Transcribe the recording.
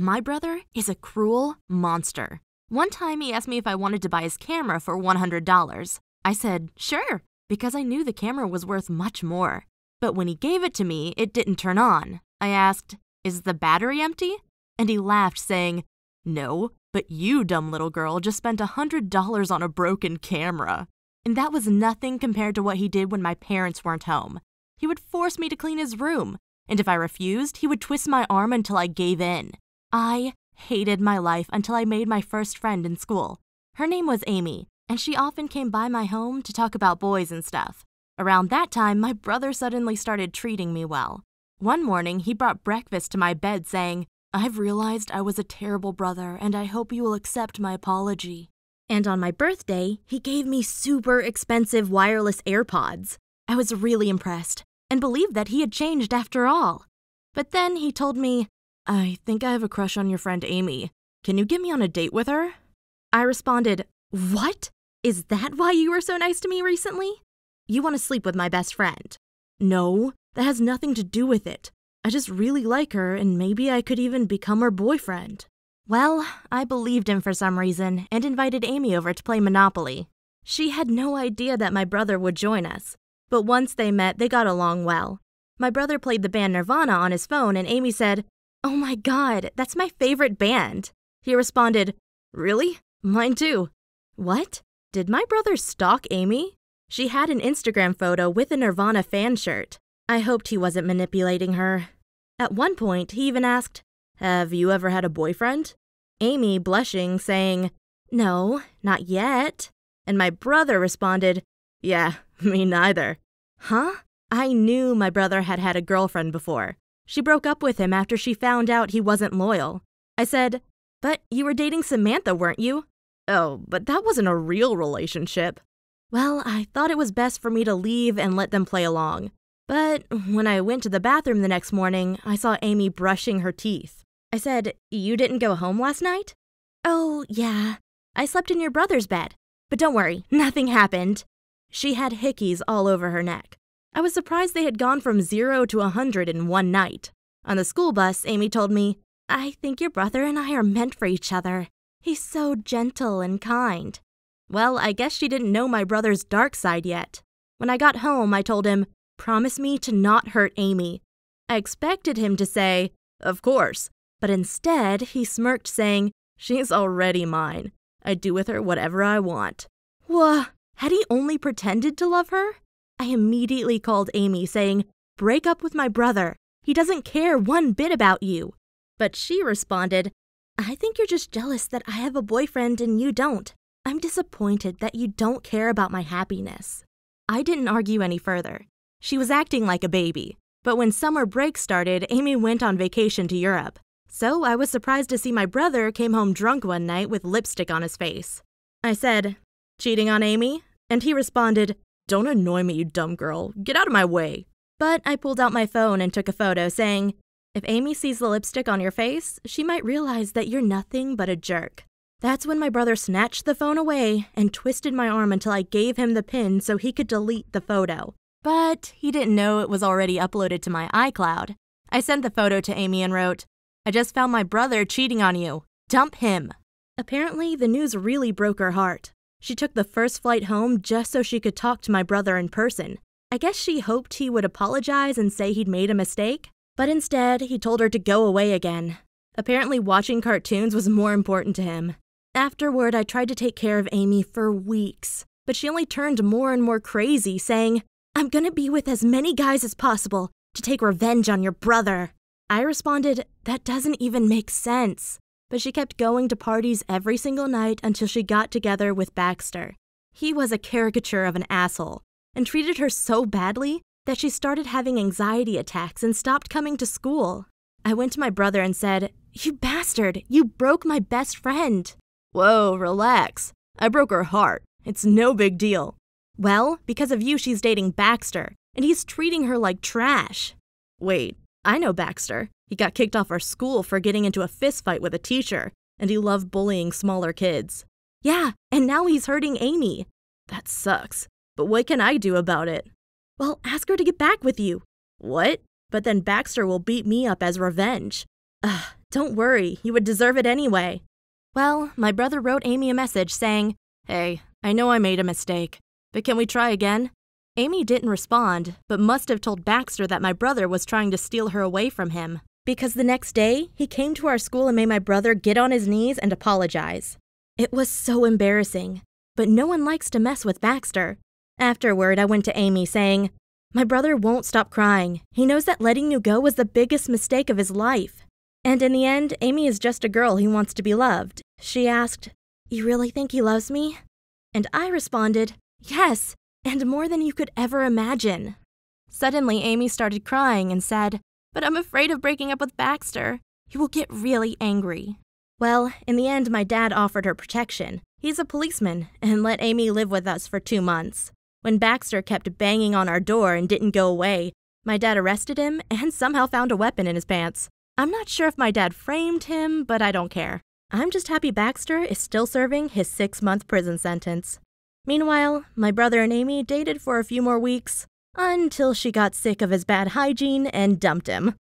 My brother is a cruel monster. One time he asked me if I wanted to buy his camera for $100. I said, sure, because I knew the camera was worth much more. But when he gave it to me, it didn't turn on. I asked, is the battery empty? And he laughed, saying, no, but you, dumb little girl, just spent $100 on a broken camera. And that was nothing compared to what he did when my parents weren't home. He would force me to clean his room, and if I refused, he would twist my arm until I gave in. I hated my life until I made my first friend in school. Her name was Amy, and she often came by my home to talk about boys and stuff. Around that time, my brother suddenly started treating me well. One morning, he brought breakfast to my bed saying, I've realized I was a terrible brother, and I hope you will accept my apology. And on my birthday, he gave me super expensive wireless AirPods. I was really impressed and believed that he had changed after all. But then he told me, I think I have a crush on your friend Amy. Can you get me on a date with her? I responded, what? Is that why you were so nice to me recently? You want to sleep with my best friend? No, that has nothing to do with it. I just really like her, and maybe I could even become her boyfriend. Well, I believed him for some reason and invited Amy over to play Monopoly. She had no idea that my brother would join us, but once they met, they got along well. My brother played the band Nirvana on his phone, and Amy said, oh my God, that's my favorite band. He responded, really? Mine too. What? Did my brother stalk Amy? She had an Instagram photo with a Nirvana fan shirt. I hoped he wasn't manipulating her. At one point, he even asked, have you ever had a boyfriend? Amy, blushing, saying, no, not yet. And my brother responded, yeah, me neither. Huh? I knew my brother had had a girlfriend before. She broke up with him after she found out he wasn't loyal. I said, but you were dating Samantha, weren't you? Oh, but that wasn't a real relationship. Well, I thought it was best for me to leave and let them play along. But when I went to the bathroom the next morning, I saw Amy brushing her teeth. I said, you didn't go home last night? Oh, yeah. I slept in your brother's bed. But don't worry, nothing happened. She had hickeys all over her neck. I was surprised they had gone from 0 to 100 in one night. On the school bus, Amy told me, I think your brother and I are meant for each other. He's so gentle and kind. Well, I guess she didn't know my brother's dark side yet. When I got home, I told him, promise me to not hurt Amy. I expected him to say, of course, but instead he smirked saying, she's already mine. I do with her whatever I want. Whoa, had he only pretended to love her? I immediately called Amy saying, break up with my brother. He doesn't care one bit about you. But she responded, I think you're just jealous that I have a boyfriend and you don't. I'm disappointed that you don't care about my happiness. I didn't argue any further. She was acting like a baby. But when summer break started, Amy went on vacation to Europe. So I was surprised to see my brother came home drunk one night with lipstick on his face. I said, cheating on Amy? And he responded, don't annoy me, you dumb girl. Get out of my way. But I pulled out my phone and took a photo saying, if Amy sees the lipstick on your face, she might realize that you're nothing but a jerk. That's when my brother snatched the phone away and twisted my arm until I gave him the pin so he could delete the photo. But he didn't know it was already uploaded to my iCloud. I sent the photo to Amy and wrote, I just found my brother cheating on you. Dump him. Apparently, the news really broke her heart. She took the first flight home just so she could talk to my brother in person. I guess she hoped he would apologize and say he'd made a mistake. But instead, he told her to go away again. Apparently, watching cartoons was more important to him. Afterward, I tried to take care of Amy for weeks, but she only turned more and more crazy, saying, I'm gonna be with as many guys as possible to take revenge on your brother. I responded, that doesn't even make sense. But she kept going to parties every single night until she got together with Baxter. He was a caricature of an asshole and treated her so badly that she started having anxiety attacks and stopped coming to school. I went to my brother and said, you bastard, you broke my best friend. Whoa, relax. I broke her heart. It's no big deal. Well, because of you, she's dating Baxter, and he's treating her like trash. Wait, I know Baxter. He got kicked off our school for getting into a fistfight with a teacher, and he loved bullying smaller kids. Yeah, and now he's hurting Amy. That sucks, but what can I do about it? Well, ask her to get back with you. What? But then Baxter will beat me up as revenge. Ugh, don't worry, you would deserve it anyway. Well, my brother wrote Amy a message saying, "Hey, I know I made a mistake, but can we try again?" Amy didn't respond, but must have told Baxter that my brother was trying to steal her away from him, because the next day, he came to our school and made my brother get on his knees and apologize. It was so embarrassing, but no one likes to mess with Baxter. Afterward, I went to Amy saying, "My brother won't stop crying. He knows that letting you go was the biggest mistake of his life." And in the end, Amy is just a girl who wants to be loved. She asked, "You really think he loves me?" And I responded, "Yes, and more than you could ever imagine." Suddenly, Amy started crying and said, "But I'm afraid of breaking up with Baxter. He will get really angry." Well, in the end, my dad offered her protection. He's a policeman and let Amy live with us for 2 months. When Baxter kept banging on our door and didn't go away, my dad arrested him and somehow found a weapon in his pants. I'm not sure if my dad framed him, but I don't care. I'm just happy Baxter is still serving his 6-month prison sentence. Meanwhile, my brother and Amy dated for a few more weeks, until she got sick of his bad hygiene and dumped him.